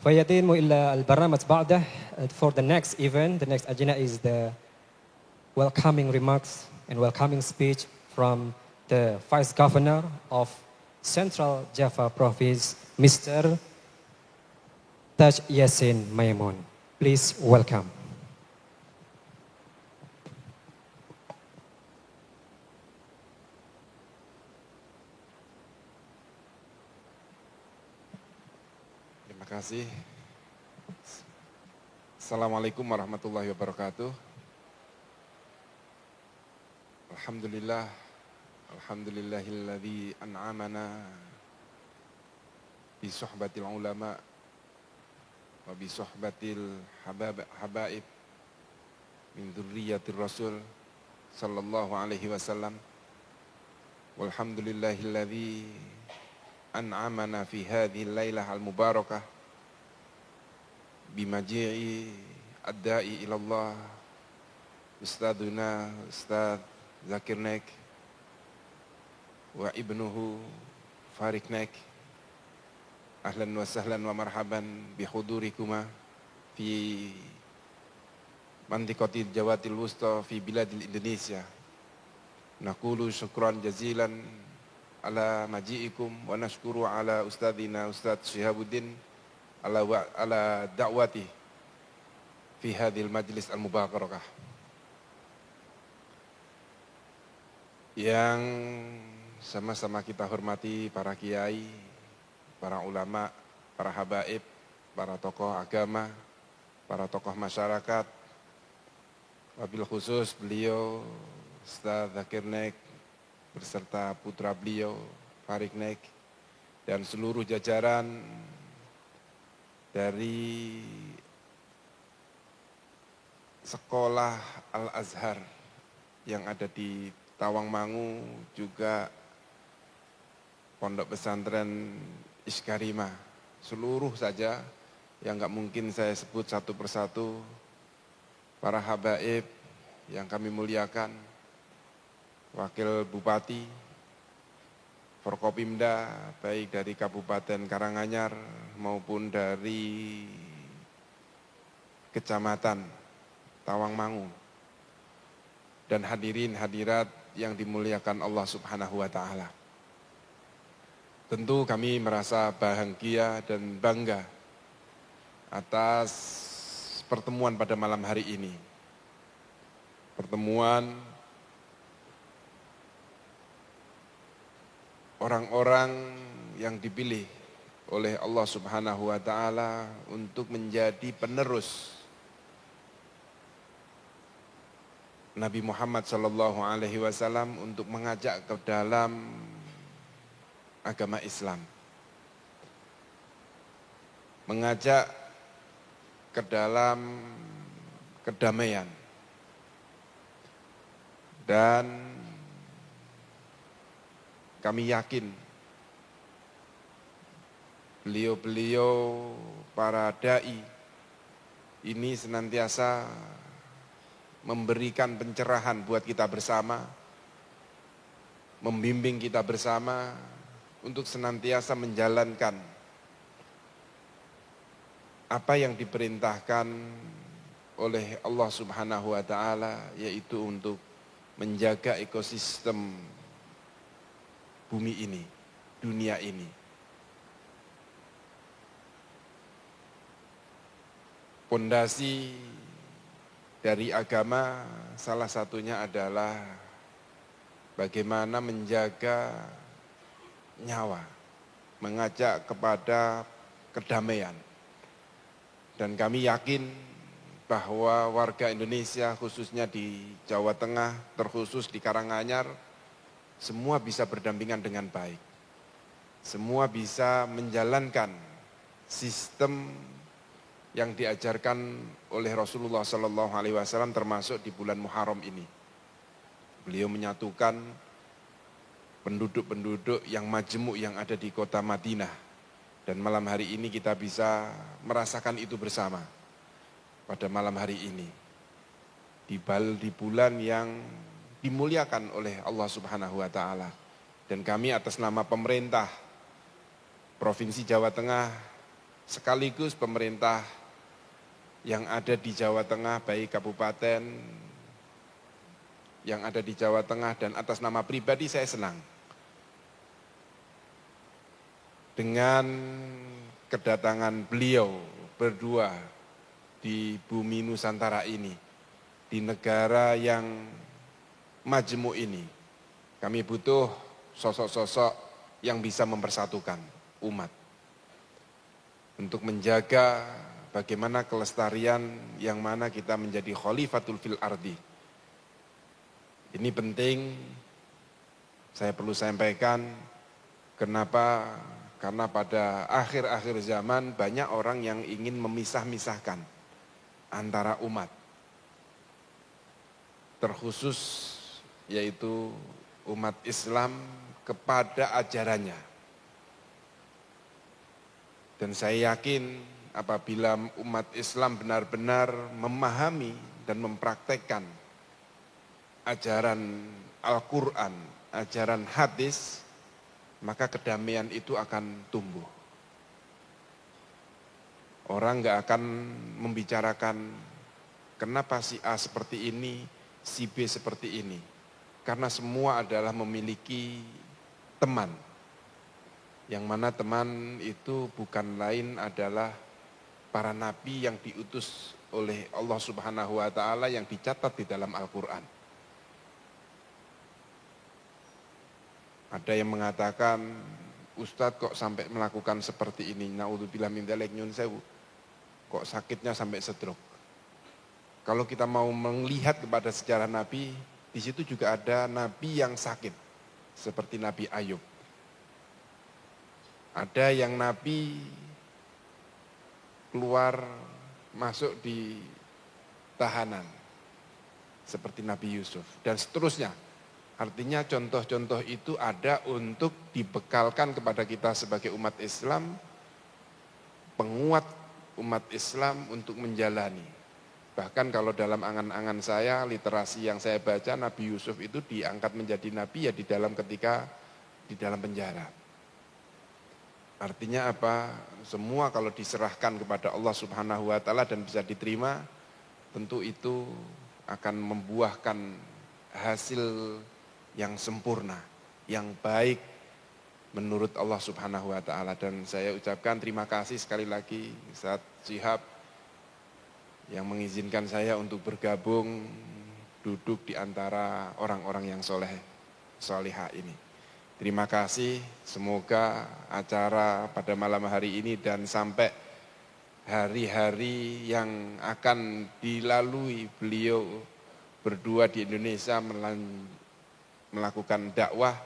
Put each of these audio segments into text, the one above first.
فيتم إلى البرنامج بعده. For the next event, the next agenda is the welcoming remarks and welcoming speech from the Vice Governor of Central Java Province, Mr. Taj Yassin Maimun. Please welcome. Terima kasih. Assalamualaikum warahmatullahi wabarakatuh. Alhamdulillah, alhamdulillahilladzi an'amana bi suhbatil ulama wa bi suhbatil habaib min dzurriyyatir rasul sallallahu alaihi wasallam. Walhamdulillahilladzi an'amana fi hadhihi al-lailah al-mubarakah bimaji'i ad-da'i ilallah Ustaduna Ustadz Zakir Naik wa ibnuhu Farik Naik. Ahlan wa sahlan wa marhaban bihudurikuma fi mantiqati Jawatil Wusta fi biladil Indonesia. Naqulu syukran jazilan ala maji'ikum wa nashkuru ala ustadzina Ustadz Syihabuddin ala da'wati fi hadhil majlis al-mubarakah. Yang sama-sama kita hormati para kiai, para ulama, para habaib, para tokoh agama, para tokoh masyarakat, wabil khusus beliau Ustadz Zakir Naik beserta putra beliau Farik Naik dan seluruh jajaran dari Sekolah Al-Azhar yang ada di Tawangmangu, juga Pondok Pesantren Iskarima, seluruh saja yang nggak mungkin saya sebut satu persatu, para habaib yang kami muliakan, Wakil Bupati, Forkopimda, baik dari Kabupaten Karanganyar maupun dari Kecamatan Tawangmangu, dan hadirin hadirat yang dimuliakan Allah Subhanahu wa Ta'ala. Tentu kami merasa bahagia dan bangga atas pertemuan pada malam hari ini. Pertemuan orang-orang yang dipilih oleh Allah Subhanahu wa Ta'ala untuk menjadi penerus Nabi Muhammad Sallallahu Alaihi Wasallam, untuk mengajak ke dalam agama Islam, mengajak ke dalam kedamaian, dan kami yakin beliau-beliau para dai ini senantiasa memberikan pencerahan buat kita bersama, membimbing kita bersama untuk senantiasa menjalankan apa yang diperintahkan oleh Allah Subhanahu wa Ta'ala, yaitu untuk menjaga ekosistem bumi ini, dunia ini. Pondasi dari agama salah satunya adalah bagaimana menjaga nyawa, mengajak kepada kedamaian. Dan kami yakin bahwa warga Indonesia khususnya di Jawa Tengah, terkhusus di Karanganyar, semua bisa berdampingan dengan baik. Semua bisa menjalankan sistem yang diajarkan oleh Rasulullah Sallallahu Alaihi Wasallam, termasuk di bulan Muharram ini. Beliau menyatukan penduduk-penduduk yang majemuk yang ada di kota Madinah. Dan malam hari ini kita bisa merasakan itu bersama. Pada malam hari ini, di bulan yang dimuliakan oleh Allah Subhanahu wa Ta'ala. Dan kami atas nama pemerintah Provinsi Jawa Tengah sekaligus pemerintah yang ada di Jawa Tengah, baik kabupaten yang ada di Jawa Tengah, dan atas nama pribadi saya senang dengan kedatangan beliau berdua di bumi Nusantara ini, di negara yang majemuk ini. Kami butuh sosok-sosok yang bisa mempersatukan umat untuk menjaga bagaimana kelestarian yang mana kita menjadi khalifatul fil ardi. Ini penting, saya perlu sampaikan, kenapa? Karena pada akhir-akhir zaman banyak orang yang ingin memisah-misahkan antara umat. Terkhusus yaitu umat Islam kepada ajarannya. Dan saya yakin apabila umat Islam benar-benar memahami dan mempraktekkan ajaran Al-Quran, ajaran hadis, maka kedamaian itu akan tumbuh. Orang nggak akan membicarakan kenapa si A seperti ini, si B seperti ini. Karena semua adalah memiliki teman. Yang mana teman itu bukan lain adalah para nabi yang diutus oleh Allah Subhanahu wa Ta'ala yang dicatat di dalam Al-Quran. Ada yang mengatakan, Ustadz kok sampai melakukan seperti ini, naudzubillah min dzalik, nyun sewu, kok sakitnya sampai stroke. Kalau kita mau melihat kepada sejarah Nabi, di situ juga ada Nabi yang sakit, seperti Nabi Ayub. Ada yang Nabi keluar masuk di tahanan, seperti Nabi Yusuf, dan seterusnya. Artinya contoh-contoh itu ada untuk dibekalkan kepada kita sebagai umat Islam, penguat umat Islam untuk menjalani. Bahkan kalau dalam angan-angan saya, literasi yang saya baca, Nabi Yusuf itu diangkat menjadi nabi ya ketika di dalam penjara. Artinya apa? Semua kalau diserahkan kepada Allah Subhanahu wa Ta'ala dan bisa diterima, tentu itu akan membuahkan hasil yang sempurna, yang baik menurut Allah Subhanahu wa Ta'ala. Dan saya ucapkan terima kasih sekali lagi Ustadz Syihab yang mengizinkan saya untuk bergabung duduk di antara orang-orang yang solehah ini. Terima kasih, semoga acara pada malam hari ini dan sampai hari-hari yang akan dilalui beliau berdua di Indonesia melakukan dakwah,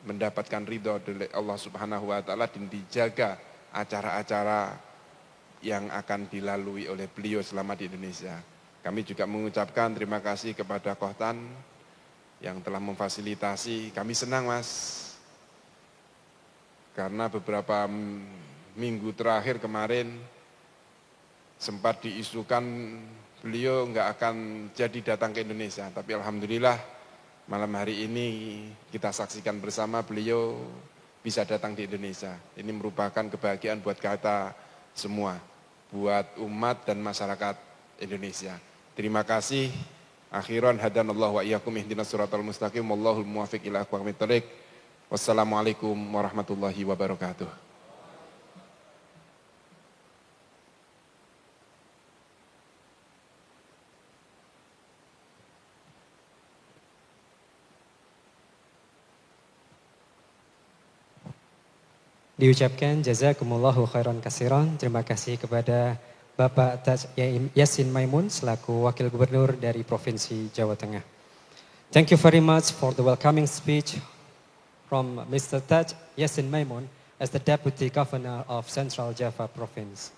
mendapatkan ridho dari Allah Subhanahu wa Ta'ala, dan dijaga acara-acara yang akan dilalui oleh beliau selama di Indonesia. Kami juga mengucapkan terima kasih kepada Kohtan yang telah memfasilitasi. Kami senang Mas, karena beberapa minggu terakhir kemarin sempat diisukan beliau nggak akan jadi datang ke Indonesia, tapi alhamdulillah malam hari ini kita saksikan bersama beliau bisa datang di Indonesia. Ini merupakan kebahagiaan buat kita semua, buat umat dan masyarakat Indonesia. Terima kasih. Akhiran hadanallahu wa iyyakum ihdinas siratal mustaqim wallahul muwaffiq ila aqwamit thoriq. Wassalamualaikum warahmatullahi wabarakatuh. Diucapkan jazakumullahu khairan katsiran. Terima kasih kepada Bapak Taj Yassin Maimun selaku Wakil Gubernur dari Provinsi Jawa Tengah. Thank you very much for the welcoming speech from Mr. Taj Yassin Maimun as the Deputy Governor of Central Java Province.